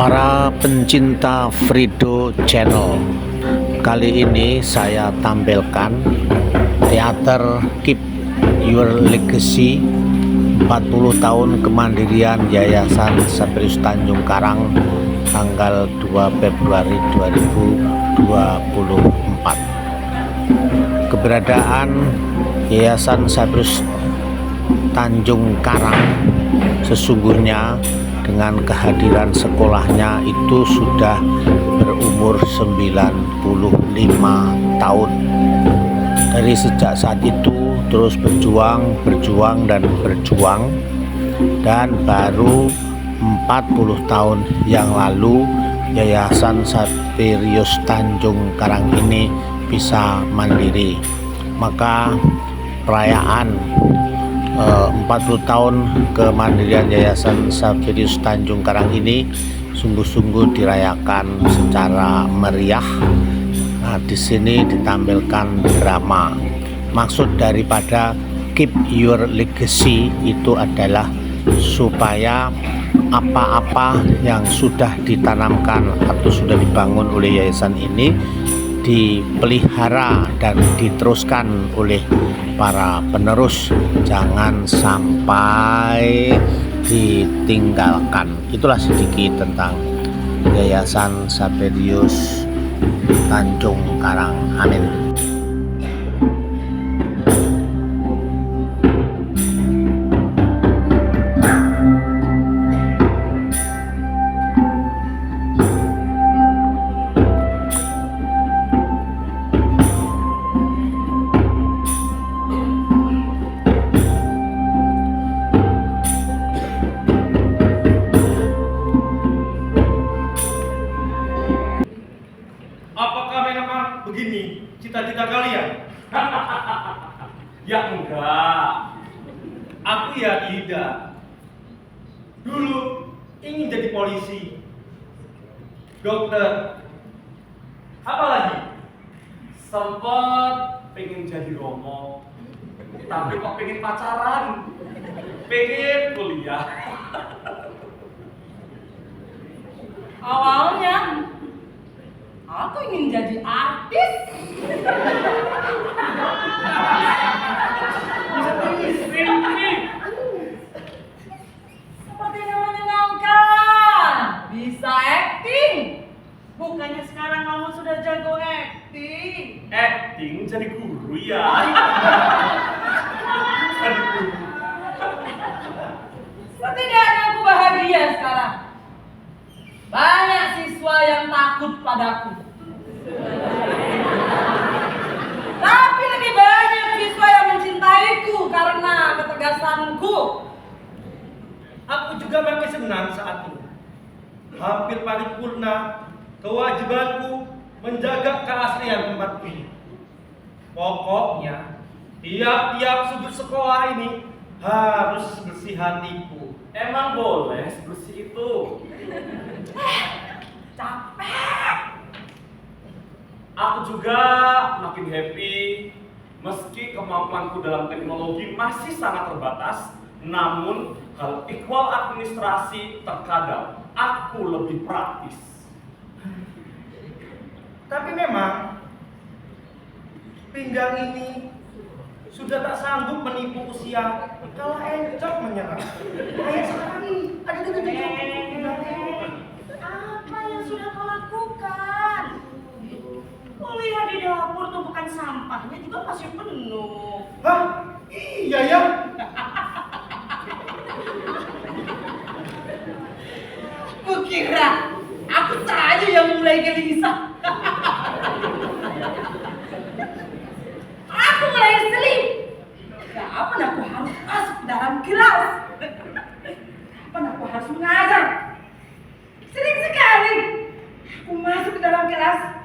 Para pencinta Frido Channel, kali ini saya tampilkan teater Keep Your Legacy 40 tahun kemandirian Yayasan Saperius Tanjung Karang tanggal 2 Februari 2024. Keberadaan Yayasan Saperius Tanjung Karang sesungguhnya dengan kehadiran sekolahnya itu sudah berumur 95 tahun. Dari sejak saat itu terus berjuang dan baru 40 tahun yang lalu Yayasan Saperius Tanjung Karang ini bisa mandiri. Maka perayaan 40 tahun kemandirian Yayasan Saperius Tanjung Karang ini sungguh-sungguh dirayakan secara meriah. Nah, di sini ditampilkan drama. Maksud daripada Keep Your Legacy itu adalah supaya apa-apa yang sudah ditanamkan atau sudah dibangun oleh yayasan ini dipelihara dan diteruskan oleh para penerus, jangan sampai ditinggalkan. Itulah sedikit tentang Yayasan Saperius Tanjung Karang. Amin. Apakah memang begini cita-cita kalian? Ya enggak. Aku ya tidak. Dulu ingin jadi polisi, dokter, apa lagi? Sempat pengen jadi romo, tapi kok pengen pacaran, pengen kuliah. Awalnya aku ingin jadi artis. Sepertinya menyenangkan. Bisa acting. Bukannya sekarang kamu sudah jago acting. Acting jadi guru ya. Jadi guru. Setidaknya aku bahagia sekarang. Banyak siswa yang takut padaku. Tapi lebih banyak siswa yang mencintaiku karena ketegasanku. Aku juga makin senang saat ini. Hampir paripurna kewajibanku menjaga keaslian tempat ini. Pokoknya tiap-tiap sudut sekolah ini harus bersih hatiku. Emang boleh sebersih itu? Capek. Aku juga makin happy meski kemampuanku dalam teknologi masih sangat terbatas, namun hal ikhwal administrasi terkadang aku lebih praktis. Tapi memang pinggang ini sudah tak sanggup menipu usia kalau encok menyerang. Kayak sekarang ini ada Apa yang sudah kau lakukan? Kuliah di dapur tumpukan sampahnya juga masih penuh. Hah? Iya ya? Kukira aku saja yang mulai gelisah. Aku mulai selip. Kapan aku harus masuk dalam kelas? Kapan aku harus mengajar? Sering sekali aku masuk ke dalam kelas,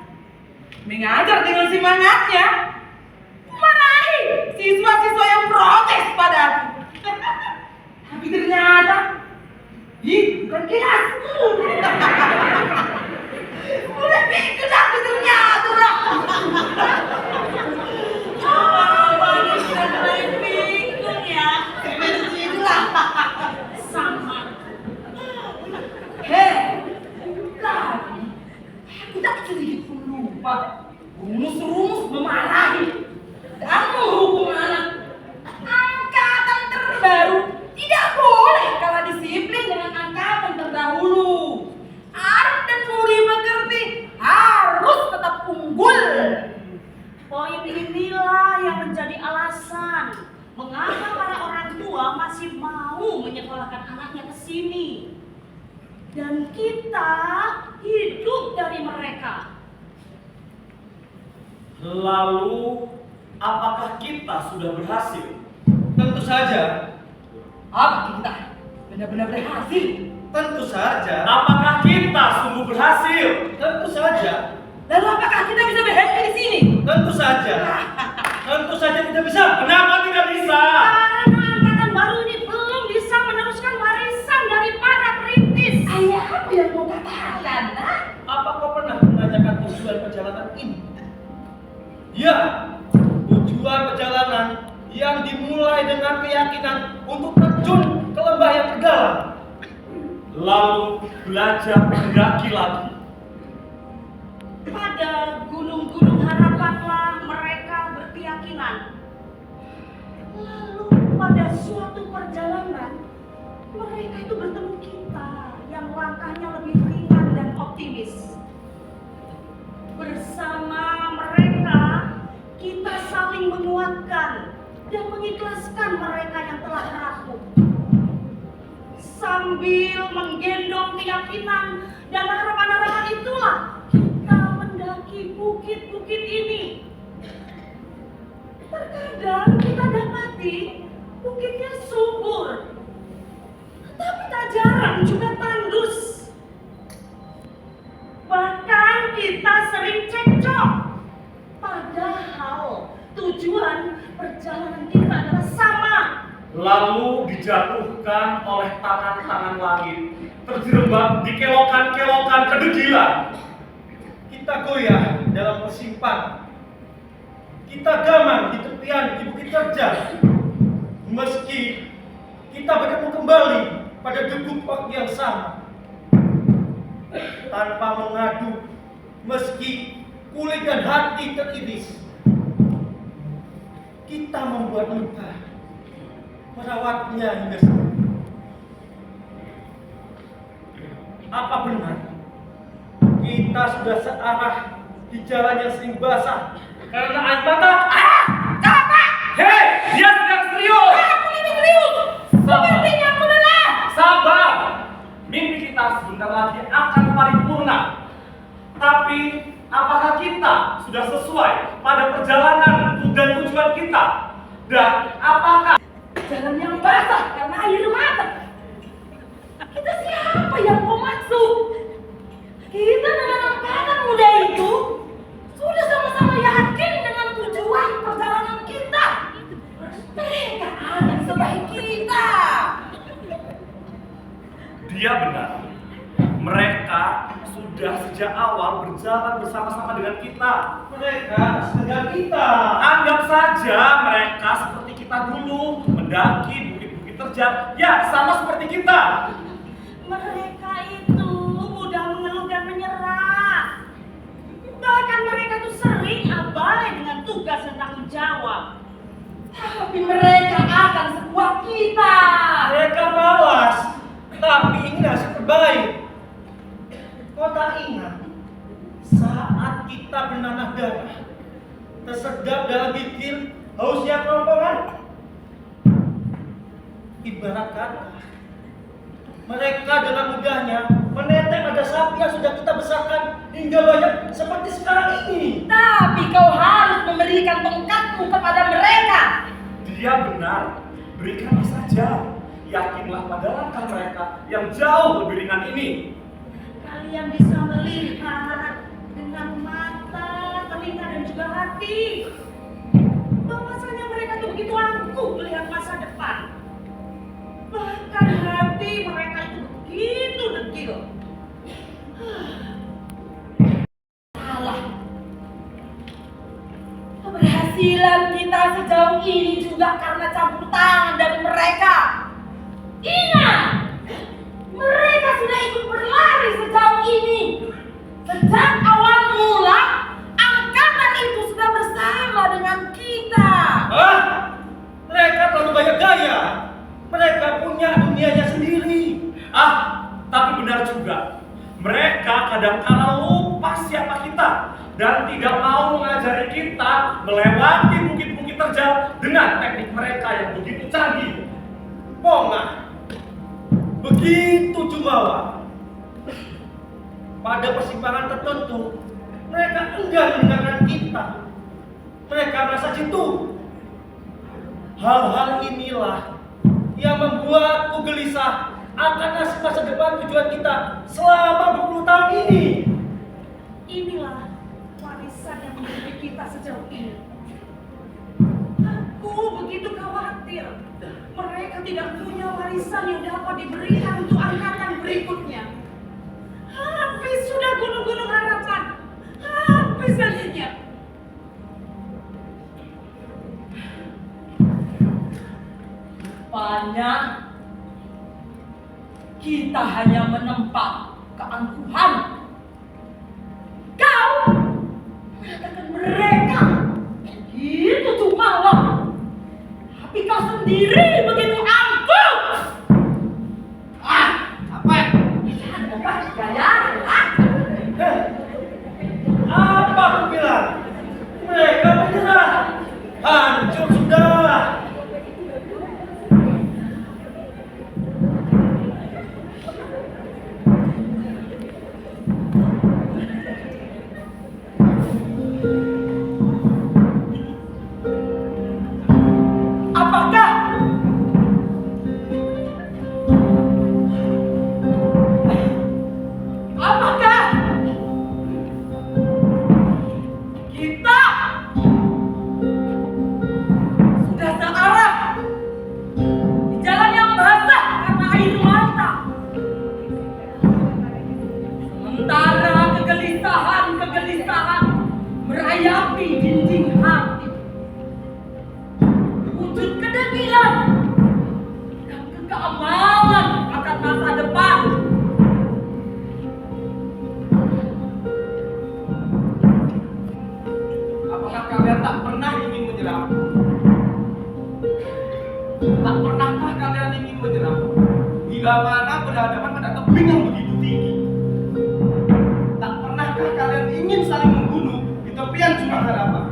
mengajar dengan semangatnya, marahi siswa-siswa yang protes padaku. Tapi ternyata bukan kelasku. Mulai pikir aku ternyata. Banyak yang main bingung ya. Seperti itulah. Sama. Hei, rumus-rumus memarahi dan menghukum anak angkatan terbaru tidak boleh kalah disiplin dengan angkatan terdahulu. Arif dan Muri mengerti harus tetap unggul. Poin inilah yang menjadi alasan mengapa para orang tua masih mau menyekolahkan anaknya ke sini. Dan kita hidup dari mereka. Lalu, apakah kita sudah berhasil? Tentu saja. Apa kita benar-benar berhasil? Tentu saja. Apakah kita sungguh berhasil? Tentu saja. Lalu apakah kita bisa berhasil di sini? Tentu saja. Tentu saja tidak bisa. Kenapa tidak bisa? Karena angkatan baru ini belum bisa meneruskan warisan dari para perintis. Ayah, apa yang mau katakan? Apa kau pernah menanyakan tujuan perjalanan ini? Ya, tujuan perjalanan yang dimulai dengan keyakinan untuk terjun ke lembah yang terdalam. Lalu belajar mendaki lagi. Pada gunung-gunung harapanlah mereka berkeyakinan. Lalu pada suatu perjalanan mereka itu bertemu kita yang langkahnya lebih ringan dan optimis. Bersama mereka kita saling menguatkan dan mengikhlaskan mereka yang telah rapuh. Sambil menggendong keyakinan dan harapan-harapan itulah kita mendaki bukit-bukit ini. Terkadang kita dapati bukitnya subur, tapi tak jarang juga tandus. Bahkan kita sering cekcok, padahal tujuan perjalanan kita adalah sama. Lalu dijatuhkan oleh tangan-tangan langit, terjerembab di kelokan-kelokan kedegilan. Kita goyah dalam persimpangan. Kita gamang di tepian di bukit terjal. Meski kita bertemu kembali pada degup waktu yang sama. Tanpa mengadu, meski kulit dan hati teriris. Kita membuat luka, merawatnya hingga sembuh. Apa benar kita sudah searah di jalan yang sering basah karena air mata? Hei, dia sedang serius. Aku ini serius. Sepertinya aku lelah. Sabar. Mimpi kita sebentar lagi akan paripurna. Tapi apakah kita sudah sesuai pada perjalanan dan tujuan kita? Dan apakah Jalan yang basah karena air mata. Kita siapa yang kau maksud? Kita dengan angkatan muda itu sudah sama-sama yakin dengan tujuan perjalanan kita. Mereka akan sebaik kita. dia benar? Mereka sudah sejak awal berjalan bersama-sama dengan kita. Mereka sedang kita. Anggap saja mereka seperti kita dulu, mendaki bukit-bukit terjal. Ya, sama seperti kita. Mereka itu mudah mengeluh dan menyerah. Bahkan mereka tuh sering abai dengan tugas dan tanggung jawab. Tapi mereka akan sekuat kita. Mereka malas, tapi ingin hasil terbaik. Kau tak ingat saat kita bernanah darah, tersedap dalam bibir hausnya kerompongan? Ibarat kata, mereka dengan mudahnya menetek pada sapi yang sudah kita besarkan hingga banyak seperti sekarang ini. Tapi kau harus memberikan tongkatmu kepada mereka. Dia benar, berikanlah saja. Yakinlah pada langkah mereka yang jauh lebih ringan ini. Kalian bisa melihat dengan mata, telinga, dan juga hati bahwasanya mereka itu begitu angkuh melihat masa depan. Bahkan hati mereka itu begitu degil. Salah. Keberhasilan kita sejauh ini juga karena campur tangan dari mereka. Ingat, mereka sudah ikut berlari sejauh ini. Sejak awal mula, angkatan juga. Mereka kadangkala lupa siapa kita dan tidak mau mengajari kita melewati bukit-bukit terjal dengan teknik mereka yang begitu canggih. Pongah, begitu jumawa. Pada persimpangan tertentu, mereka enggan mendengarkan kita. Mereka merasa jitu. Hal-hal inilah yang membuatku gelisah akan nasib masa depan tujuan kita selama 20 tahun ini. Inilah warisan yang mendidik kita sejauh ini. Aku begitu khawatir mereka tidak punya warisan yang dapat diberikan untuk angkatan berikutnya. Habis sudah gunung-gunung harapan, habis saja. Rupanya kita hanya menempa keangkuhan. Kau mengatakan mereka begitu jumawa, tapi kau sendiri begitu angkuh. Apa? Apa gaya? Apa aku bilang? Mereka menyerah. Hancur sudah. Apakah kita sudah searah di jalan yang basah karena air mata? Sementara kegelisahan merayapi dinding hati, wujud kedegilan dan kekeamanan akan masa depan. Apakah kalian tak pernah ingin menyerah? Tak pernahkah kalian ingin menyerah? Bila mana berhadapan pada tebing yang begitu tinggi? Tak pernahkah kalian ingin saling membunuh di tepian jurang harapan?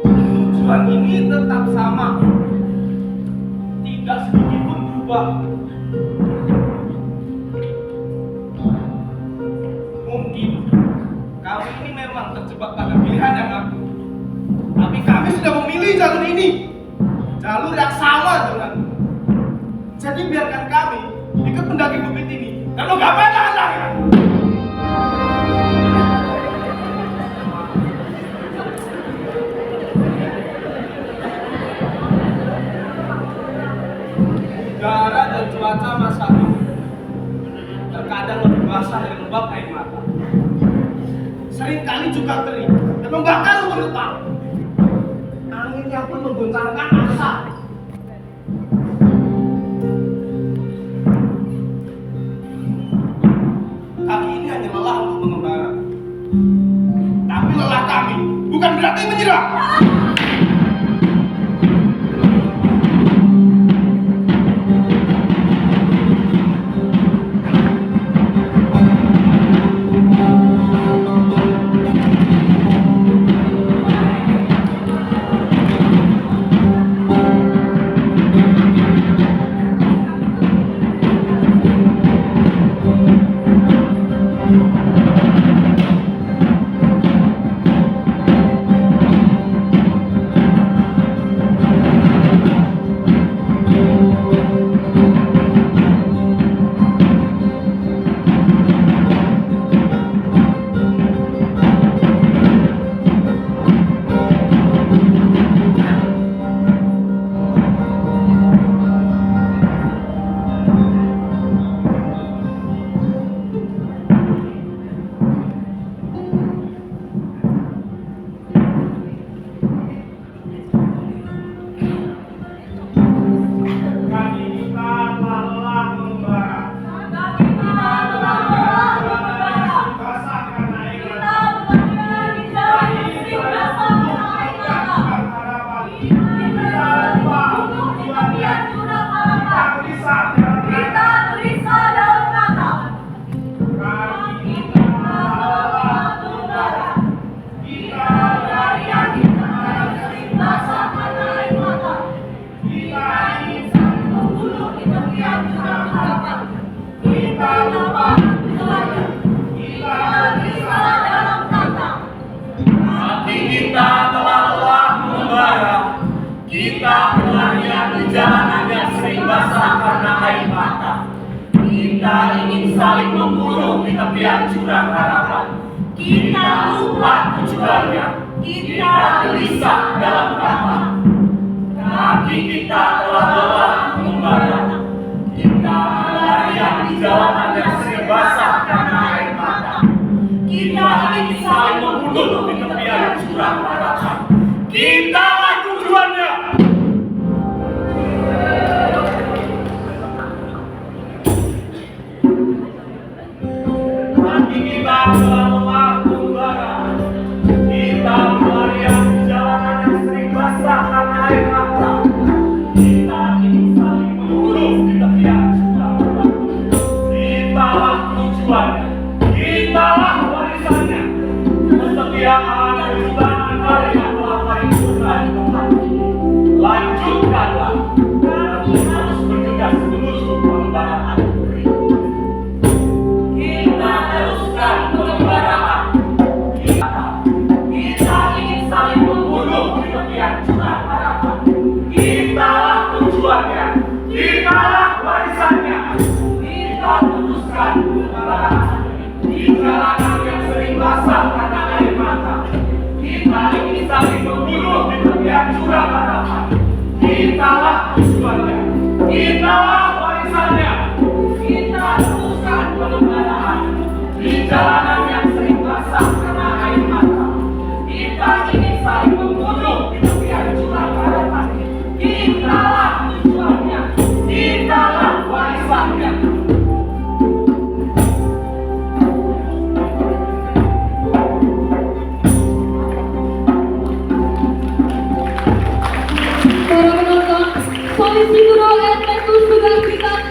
Tujuan ini tetap sama, tidak sedikit pun berubah. Mungkin kami ini memang terjebak pada pilihan yang aku. Tapi kami sudah memilih jalur ini, jalur yang sama dengan. Jadi biarkan kami ikut mendaki bukit ini dan menggapai tangan langit. Udara dan cuaca masa ini terkadang lebih basah dari lembab air mata. Seringkali juga kering dan membakar rumput getah. Anginnya pun menggoncangkan asa. Kaki ini hanya lelah untuk mengembara. Tapi lelah kami bukan berarti menyerah. impian jurang harapan. Kita lupa tujuannya. Kita gelisah dalam kata. Hati kita telah lelah membara. Kita berlarian di jalanan yang sering basah karena air mata. Kita ingin saling membunuh di tepian jurang harapan. Kita lupa tujuannya. Kita gelisah dalam kata. Kaki kita telah lelah membara. Kita berlarian di jalanan yang sering basah karena air mata. Kita ingin saling membunuh di tepian jurang harapan. Kitalah tujuannya. Hati kita telah lelah membara. Kita berlarian di jalanan yang sering basah karena air mata. Kita ingin saling membunuh di tepian jurang harapan. Kitalah tujuannya. Kitalah warisannya. Kesetiaan dan jutaan hari yang telah paripurna di tempat ini. Lanjutkanlah. Kami harus bergegas menuju pengembaraan. Kita teruskan pengembaraan. Kita ingin saling membunuh di tepian jurang harapan. Kitalah tujuannya. Kitalah warisannya. Kita teruskan pengembaraan. Di jalanan yang sering basah karena air mata. Kita ingin saling membunuh di tepian jurang harapan. Kitalah tujuannya. Kitalah warisannya. Kita teruskan pengembaraan. Di jalanan yang sering basah karena air mata. Kita ingin saling membunuh di tepian jurang harapan. Kitalah tujuannya. Kitalah warisannya. Para penonton, Polisi Guru Edmentus Tugas Bintang